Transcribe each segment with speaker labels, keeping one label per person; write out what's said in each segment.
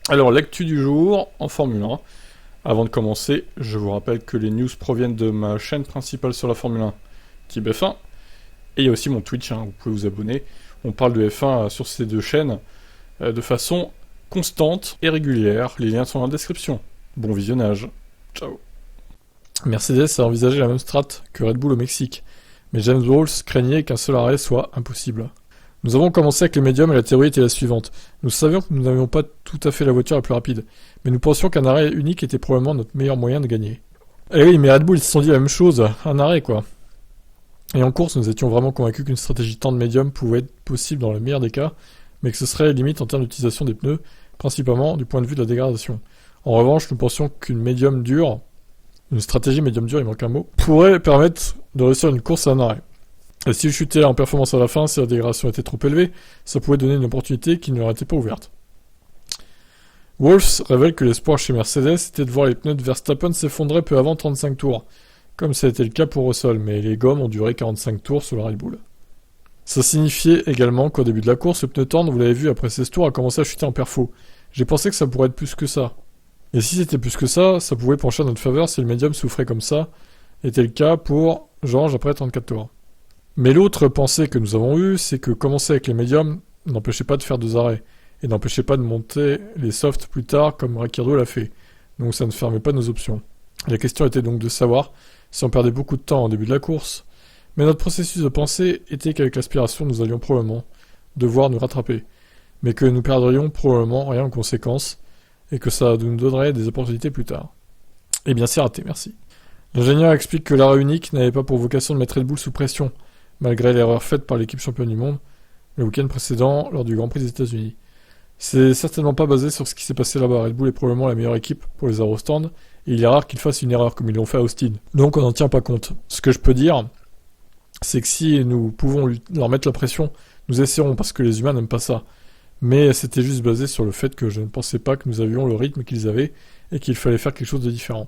Speaker 1: Alors, l'actu du jour en Formule 1. Avant de commencer, je vous rappelle que les news proviennent de ma chaîne principale sur la Formule 1, Type F1. Et il y a aussi mon Twitch, vous pouvez vous abonner. On parle de F1 sur ces deux chaînes de façon constante et régulière. Les liens sont dans la description. Bon visionnage. Ciao. Mercedes a envisagé la même strat que Red Bull au Mexique, mais James Walls craignait qu'un seul arrêt soit impossible. Nous avons commencé avec les médiums et la théorie était la suivante. Nous savions que nous n'avions pas tout à fait la voiture la plus rapide, mais nous pensions qu'un arrêt unique était probablement notre meilleur moyen de gagner. Eh oui, mais Red Bull ils se sont dit la même chose, un arrêt quoi. Et en course, nous étions vraiment convaincus qu'une stratégie temps de médium pouvait être possible dans le meilleur des cas, mais que ce serait limite en termes d'utilisation des pneus, principalement du point de vue de la dégradation. En revanche, nous pensions qu'une médium dure, une stratégie médium dure, il manque un mot, pourrait permettre de réussir une course à un arrêt. Et s'il chutait en performance à la fin, si la dégradation était trop élevée, ça pouvait donner une opportunité qui ne leur était pas ouverte. Wolff révèle que l'espoir chez Mercedes était de voir les pneus de Verstappen s'effondrer peu avant 35 tours, comme ça a été le cas pour Russell, mais les gommes ont duré 45 tours sur la Red Bull. Ça signifiait également qu'au début de la course, le pneu tendre, vous l'avez vu, après 16 tours, a commencé à chuter en perfo. J'ai pensé que ça pourrait être plus que ça. Et si c'était plus que ça pouvait pencher en notre faveur si le médium souffrait comme ça, était le cas pour George après 34 tours. Mais l'autre pensée que nous avons eue, c'est que commencer avec les médiums n'empêchait pas de faire 2 arrêts, et n'empêchait pas de monter les softs plus tard comme Ricciardo l'a fait, donc ça ne fermait pas nos options. La question était donc de savoir si on perdait beaucoup de temps au début de la course, mais notre processus de pensée était qu'avec l'aspiration nous allions probablement devoir nous rattraper, mais que nous perdrions probablement rien en conséquence, et que ça nous donnerait des opportunités plus tard. Eh bien c'est raté, merci. L'ingénieur explique que l'arrêt unique n'avait pas pour vocation de mettre Red Bull sous pression, malgré l'erreur faite par l'équipe championne du monde le week-end précédent lors du Grand Prix des États-Unis. C'est certainement pas basé sur ce qui s'est passé là-bas. Red Bull est probablement la meilleure équipe pour les aérostands, et il est rare qu'ils fassent une erreur comme ils l'ont fait à Austin. Donc on n'en tient pas compte. Ce que je peux dire, c'est que si nous pouvons leur mettre la pression, nous essaierons parce que les humains n'aiment pas ça. Mais c'était juste basé sur le fait que je ne pensais pas que nous avions le rythme qu'ils avaient et qu'il fallait faire quelque chose de différent.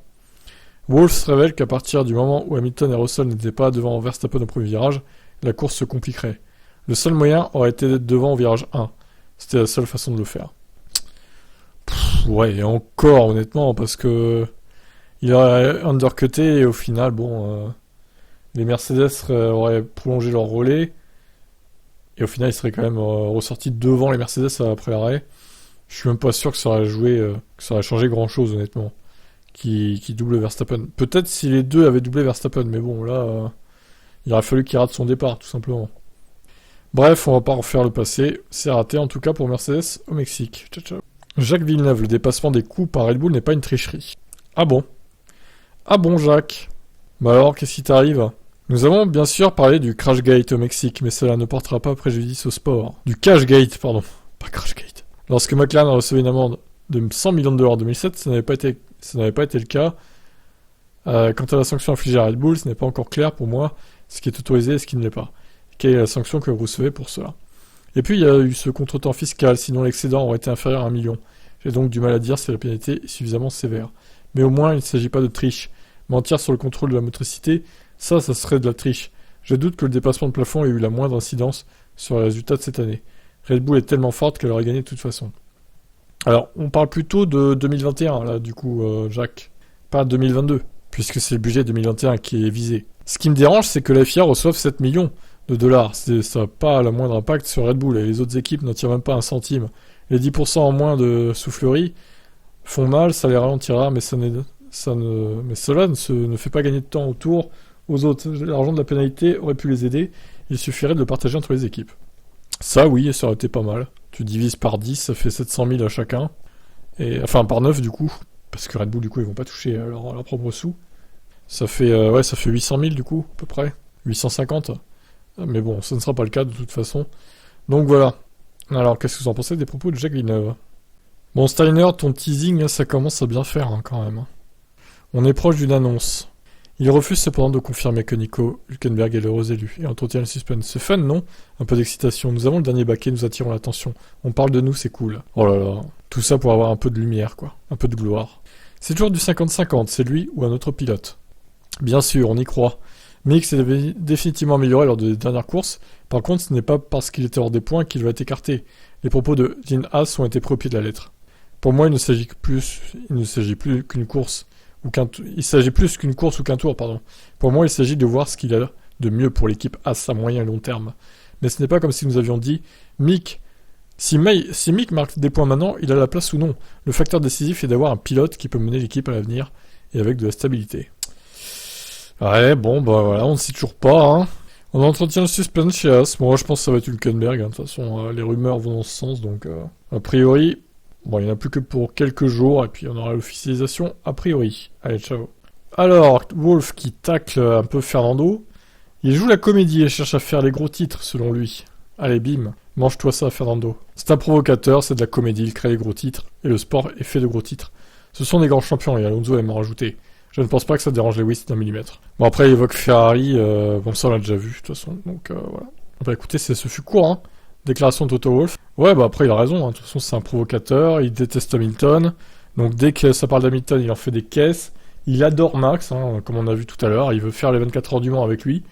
Speaker 1: Wolff révèle qu'à partir du moment où Hamilton et Russell n'étaient pas devant Verstappen au premier virage, la course se compliquerait. Le seul moyen aurait été d'être devant au virage 1. C'était la seule façon de le faire. Ouais, et encore honnêtement, parce que il aurait undercuté et au final, les Mercedes auraient prolongé leur relais et au final ils seraient quand même ressortis devant les Mercedes après l'arrêt. Je suis même pas sûr que ça aurait que ça aurait changé grand chose honnêtement. Qui double Verstappen. Peut-être si les deux avaient doublé Verstappen, mais bon là, il aurait fallu qu'il rate son départ tout simplement. Bref, on va pas refaire le passé. C'est raté en tout cas pour Mercedes au Mexique. Ciao ciao. Jacques Villeneuve, le dépassement des coûts par Red Bull n'est pas une tricherie. Ah bon? Ah bon Jacques? Bah alors, qu'est-ce qui t'arrive? Nous avons bien sûr parlé du Crashgate au Mexique, mais cela ne portera pas préjudice au sport. Du Cashgate, pardon. Pas Crashgate. Lorsque McLaren a reçu une amende de 100 millions de dollars en 2007, ça n'avait pas été le cas. Quant à la sanction infligée à Red Bull, ce n'est pas encore clair pour moi ce qui est autorisé et ce qui ne l'est pas. Quelle est la sanction que vous recevez pour cela? Et puis il y a eu ce contretemps fiscal, sinon l'excédent aurait été inférieur à 1 million. J'ai donc du mal à dire si la pénalité est suffisamment sévère. Mais au moins il ne s'agit pas de triche. Mentir sur le contrôle de la motricité, ça serait de la triche. Je doute que le dépassement de plafond ait eu la moindre incidence sur les résultats de cette année. Red Bull est tellement forte qu'elle aurait gagné de toute façon. Alors, on parle plutôt de 2021, là, du coup, Jacques. Pas 2022, puisque c'est le budget 2021 qui est visé. Ce qui me dérange, c'est que la FIA reçoive 7 millions de dollars. Ça n'a pas le moindre impact sur Red Bull, et les autres équipes n'en tirent même pas un centime. Les 10% en moins de soufflerie font mal, ça les ralentira, mais cela ne fait pas gagner de temps autour aux autres. L'argent de la pénalité aurait pu les aider, il suffirait de le partager entre les équipes. Ça, oui, ça aurait été pas mal. Tu divises par 10, ça fait 700 000 à chacun. Et, enfin, par 9 du coup. Parce que Red Bull, du coup, ils vont pas toucher leur propre sous. Ça fait 800 000 du coup, à peu près. 850. Mais bon, ce ne sera pas le cas de toute façon. Donc voilà. Alors, qu'est-ce que vous en pensez des propos de Jacques Villeneuve? Bon, Steiner, ton teasing, là, ça commence à bien faire, hein, quand même. On est proche d'une annonce. Il refuse cependant de confirmer que Nico Hülkenberg est l'heureux élu et entretient le suspense. C'est fun, non? Un peu d'excitation. Nous avons le dernier baquet, nous attirons l'attention. On parle de nous, c'est cool. Oh là là. Tout ça pour avoir un peu de lumière, quoi. Un peu de gloire. C'est toujours du 50-50, c'est lui ou un autre pilote. Bien sûr, on y croit. Mick s'est définitivement amélioré lors des dernières courses. Par contre, ce n'est pas parce qu'il était hors des points qu'il va être écarté. Les propos de Gene Haas ont été pris au pied de la lettre. Pour moi, il ne s'agit plus qu'une course il s'agit plus qu'une course ou qu'un tour, pardon. Pour moi, il s'agit de voir ce qu'il a de mieux pour l'équipe à sa moyen et long terme. Mais ce n'est pas comme si nous avions dit, Mick, si Mick marque des points maintenant, il a la place ou non. Le facteur décisif est d'avoir un pilote qui peut mener l'équipe à l'avenir et avec de la stabilité. Ouais, bon, bah voilà, on ne sait toujours pas, hein. On entretient le suspense chez As. Moi, je pense que ça va être Hülkenberg, hein. De toute façon, les rumeurs vont dans ce sens, donc a priori, bon, il n'y en a plus que pour quelques jours, et puis on aura l'officialisation a priori. Allez, ciao. Alors, Wolf qui tacle un peu Fernando. Il joue la comédie et cherche à faire les gros titres, selon lui. Allez, bim, mange-toi ça, Fernando. C'est un provocateur, c'est de la comédie, il crée les gros titres, et le sport est fait de gros titres. Ce sont des grands champions, et Alonso aime en rajouter. Je ne pense pas que ça dérange Lewis d'un millimètre. Bon, après, il évoque Ferrari, bon, ça on l'a déjà vu, de toute façon, donc voilà. Bah écoutez, ce fut court, hein. Déclaration de Toto Wolff. Ouais, bah après, il a raison, hein. De toute façon, c'est un provocateur, il déteste Hamilton, donc dès que ça parle d'Hamilton, il en fait des caisses. Il adore Max, hein, comme on a vu tout à l'heure, il veut faire les 24 heures du Mans avec lui.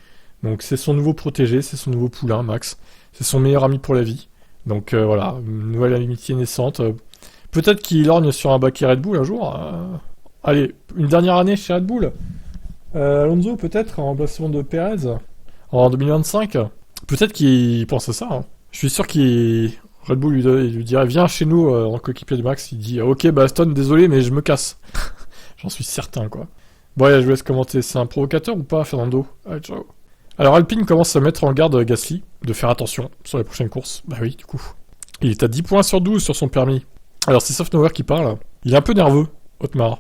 Speaker 1: Donc c'est son nouveau protégé, c'est son nouveau poulain, Max. C'est son meilleur ami pour la vie. Donc voilà, une nouvelle amitié naissante. Peut-être qu'il lorgne sur un baquet Red Bull un jour. Allez, une dernière année chez Red Bull. Alonso peut-être, en remplacement de Perez, en 2025. Peut-être qu'il pense à ça. Hein. Je suis sûr qu'il... Red Bull lui dirait, viens chez nous en coéquipier de Max. Il dit, ok, bah Aston, désolé, mais je me casse. J'en suis certain, quoi. Bon, allez, je vous laisse commenter. C'est un provocateur ou pas, Fernando? Allez, ciao. Alors Alpine commence à mettre en garde Gasly de faire attention sur les prochaines courses. Bah oui, du coup. Il est à 10 points sur 12 sur son permis. Alors c'est Sofnauer qui parle. Il est un peu nerveux, Otmar.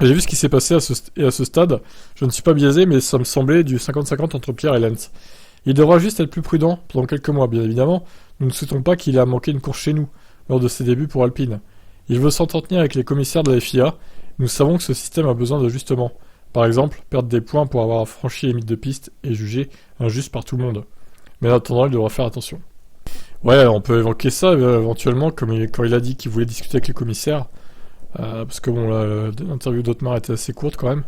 Speaker 1: J'ai vu ce qui s'est passé à ce stade. Je ne suis pas biaisé, mais ça me semblait du 50-50 entre Pierre et Lens. Il devra juste être plus prudent pendant quelques mois, bien évidemment. Nous ne souhaitons pas qu'il ait manqué une course chez nous, lors de ses débuts pour Alpine. Il veut s'entretenir avec les commissaires de la FIA. Nous savons que ce système a besoin d'ajustements. Par exemple, perdre des points pour avoir franchi les limites de piste est jugé injuste par tout le monde. Mais en attendant, il devra faire attention. Ouais, on peut évoquer ça éventuellement, quand il a dit qu'il voulait discuter avec les commissaires. Parce que bon, l'interview d'Otmar était assez courte quand même.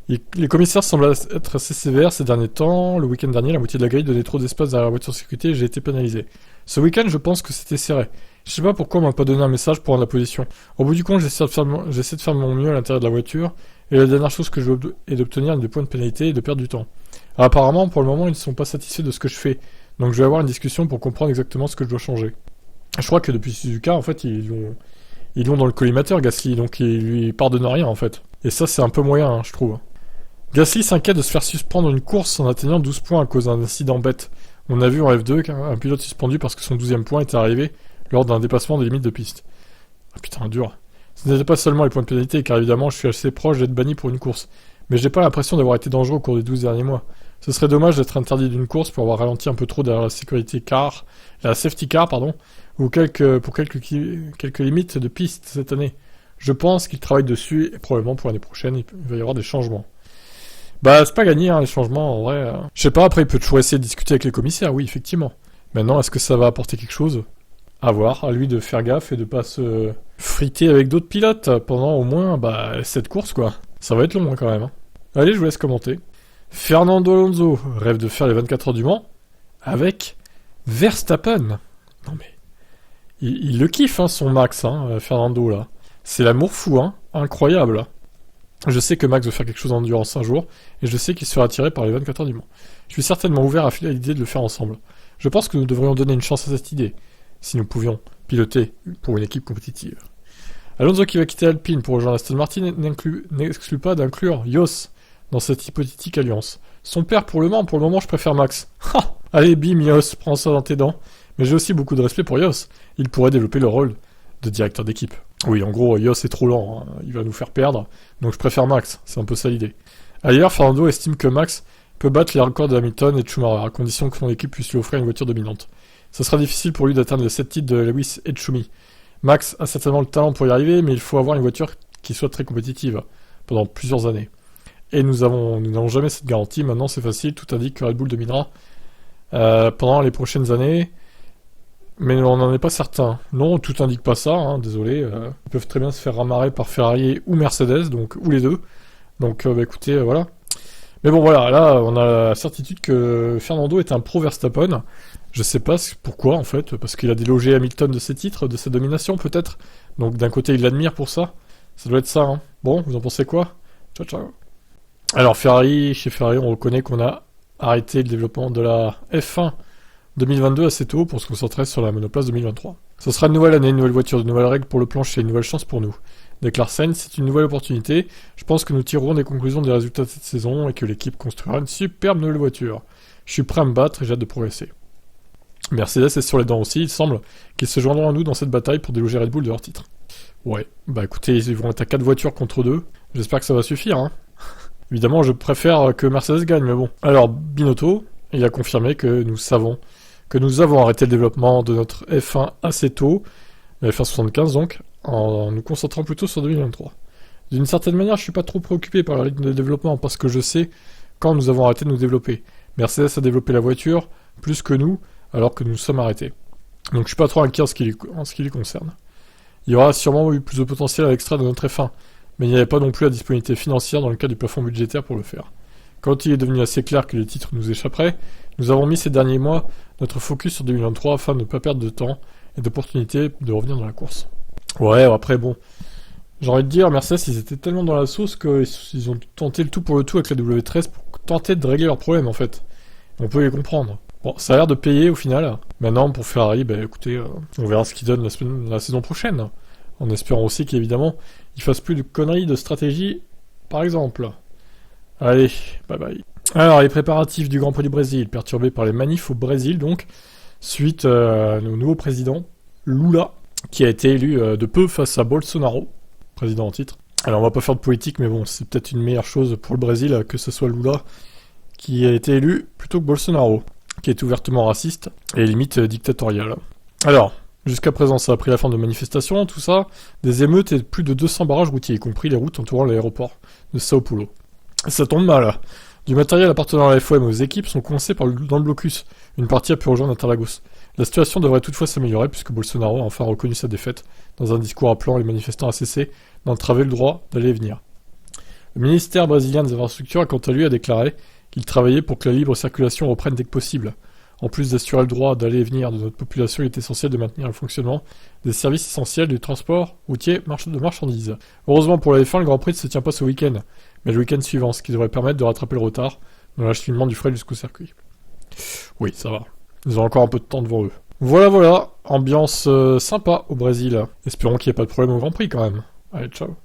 Speaker 1: Les commissaires semblent être assez sévères ces derniers temps. Le week-end dernier, la moitié de la grille donnait trop d'espace derrière la voiture de sécurité et j'ai été pénalisé. Ce week-end, je pense que c'était serré. Je sais pas pourquoi on m'a pas donné un message pour rendre la position. Au bout du compte, j'essaie de faire mon mieux à l'intérieur de la voiture. Et la dernière chose que je veux est d'obtenir des points de pénalité et de perdre du temps. Alors, apparemment, pour le moment, ils ne sont pas satisfaits de ce que je fais. Donc je vais avoir une discussion pour comprendre exactement ce que je dois changer. Je crois que depuis Suzuka, en fait, ils l'ont dans le collimateur, Gasly, donc ils lui pardonnent rien, en fait. Et ça, c'est un peu moyen, hein, je trouve. Gasly s'inquiète de se faire suspendre une course en atteignant 12 points à cause d'un incident bête. On a vu en F2 un pilote suspendu parce que son 12e point était arrivé lors d'un dépassement des limites de piste. Ah putain, dur. Ce n'était pas seulement les points de pénalité, car évidemment, je suis assez proche d'être banni pour une course. Mais j'ai pas l'impression d'avoir été dangereux au cours des 12 derniers mois. Ce serait dommage d'être interdit d'une course pour avoir ralenti un peu trop derrière la safety car, pardon, ou pour quelques limites de piste cette année. Je pense qu'il travaille dessus, et probablement pour l'année prochaine, il va y avoir des changements. Bah, c'est pas gagné, hein, les changements, en vrai. Je sais pas, après, il peut toujours essayer de discuter avec les commissaires, oui, effectivement. Maintenant, est-ce que ça va apporter quelque chose ? À voir, à lui de faire gaffe et de pas se friter avec d'autres pilotes pendant au moins, cette course, quoi. Ça va être long, quand même. Hein. Allez, je vous laisse commenter. Fernando Alonso rêve de faire les 24 heures du Mans avec Verstappen. Non mais... Il le kiffe, hein, son Max, hein, Fernando, là. C'est l'amour fou, hein. Incroyable, là. Je sais que Max veut faire quelque chose en endurance un jour, et je sais qu'il sera attiré par les 24 heures du Mans. Je suis certainement ouvert à l'idée de le faire ensemble. Je pense que nous devrions donner une chance à cette idée, si nous pouvions piloter pour une équipe compétitive. Alonso qui va quitter Alpine pour rejoindre Aston Martin n'exclut pas d'inclure Jos dans cette hypothétique alliance. Son père pour le moment je préfère Max. Ha! Allez bim Jos, prends ça dans tes dents. Mais j'ai aussi beaucoup de respect pour Jos. Il pourrait développer le rôle de directeur d'équipe. Oui, en gros, Jos est trop lent, hein. Il va nous faire perdre, donc je préfère Max, c'est un peu ça l'idée. Ailleurs, Fernando estime que Max peut battre les records de Hamilton et de Schumacher, à condition que son équipe puisse lui offrir une voiture dominante. Ce sera difficile pour lui d'atteindre les 7 titres de Lewis et de Schumi. Max a certainement le talent pour y arriver, mais il faut avoir une voiture qui soit très compétitive, pendant plusieurs années. Et nous n'avons jamais cette garantie, maintenant c'est facile, tout indique que Red Bull dominera pendant les prochaines années, mais on n'en est pas certain. Non, tout indique pas ça, hein, désolé. Ils peuvent très bien se faire ramarrer par Ferrari ou Mercedes, ou les deux. Donc écoutez, voilà. Mais bon voilà, là on a la certitude que Fernando est un pro Verstappen. Je sais pas pourquoi en fait, parce qu'il a délogé Hamilton de ses titres, de sa domination peut-être. Donc d'un côté, il l'admire pour ça. Ça doit être ça, hein. Bon, vous en pensez quoi? Ciao, ciao. Alors chez Ferrari, on reconnaît qu'on a arrêté le développement de la F1 2022 assez tôt pour se concentrer sur la monoplace 2023. Ce sera une nouvelle année, une nouvelle voiture, de nouvelles règles pour le plancher, une nouvelle chance pour nous. Déclare Sainz, c'est une nouvelle opportunité. Je pense que nous tirerons des conclusions des résultats de cette saison et que l'équipe construira une superbe nouvelle voiture. Je suis prêt à me battre et j'ai hâte de progresser. Mercedes est sur les dents aussi, il semble qu'ils se joindront à nous dans cette bataille pour déloger Red Bull de leur titre. Ouais, bah écoutez, ils vont être à 4 voitures contre 2. J'espère que ça va suffire, hein. Évidemment, je préfère que Mercedes gagne, mais bon. Alors, Binotto, il a confirmé que nous avons arrêté le développement de notre F1 assez tôt, la F1 75 donc, en nous concentrant plutôt sur 2023. D'une certaine manière, je suis pas trop préoccupé par le rythme de développement, parce que je sais quand nous avons arrêté de nous développer. Mercedes a développé la voiture plus que nous, alors que nous nous sommes arrêtés. Donc je suis pas trop inquiet en ce qui les concerne. Il y aura sûrement eu plus de potentiel à l'extrait de notre F1, mais il n'y avait pas non plus la disponibilité financière dans le cas du plafond budgétaire pour le faire. Quand il est devenu assez clair que les titres nous échapperaient, nous avons mis ces derniers mois notre focus sur 2023 afin de ne pas perdre de temps et d'opportunités de revenir dans la course. Ouais, après bon, j'ai envie de dire, Mercedes, ils étaient tellement dans la sauce qu'ils ont tenté le tout pour le tout avec la W13 pour tenter de régler leurs problèmes en fait. On peut les comprendre. Bon, ça a l'air de payer au final. Maintenant, pour Ferrari, bah écoutez, on verra ce qu'ils donnent la saison prochaine. En espérant aussi qu'évidemment, ils fassent plus de conneries de stratégie, par exemple. Allez, bye bye. Alors, les préparatifs du Grand Prix du Brésil, perturbés par les manifs au Brésil, donc, suite au nouveau président, Lula, qui a été élu de peu face à Bolsonaro, président en titre. Alors, on va pas faire de politique, mais bon, c'est peut-être une meilleure chose pour le Brésil que ce soit Lula qui a été élu plutôt que Bolsonaro, qui est ouvertement raciste et limite dictatorial. Alors, jusqu'à présent, ça a pris la forme de manifestations, tout ça, des émeutes et plus de 200 barrages routiers, y compris les routes entourant l'aéroport de Sao Paulo. Ça tombe mal. Du matériel appartenant à la FOM aux équipes sont coincés dans le blocus. Une partie a pu rejoindre Interlagos. La situation devrait toutefois s'améliorer puisque Bolsonaro a enfin reconnu sa défaite dans un discours appelant les manifestants à cesser d'entraver le droit d'aller et venir. Le ministère brésilien des infrastructures, quant à lui, a déclaré qu'il travaillait pour que la libre circulation reprenne dès que possible. En plus d'assurer le droit d'aller et venir de notre population, il est essentiel de maintenir le fonctionnement des services essentiels du transport routier de marchandises. Heureusement pour la F1, le Grand Prix ne se tient pas ce week-end, mais le week-end suivant, ce qui devrait permettre de rattraper le retard dans l'acheminement du fret jusqu'au circuit. Oui, ça va. Ils ont encore un peu de temps devant eux. Voilà, ambiance sympa au Brésil. Espérons qu'il n'y ait pas de problème au Grand Prix quand même. Allez, ciao.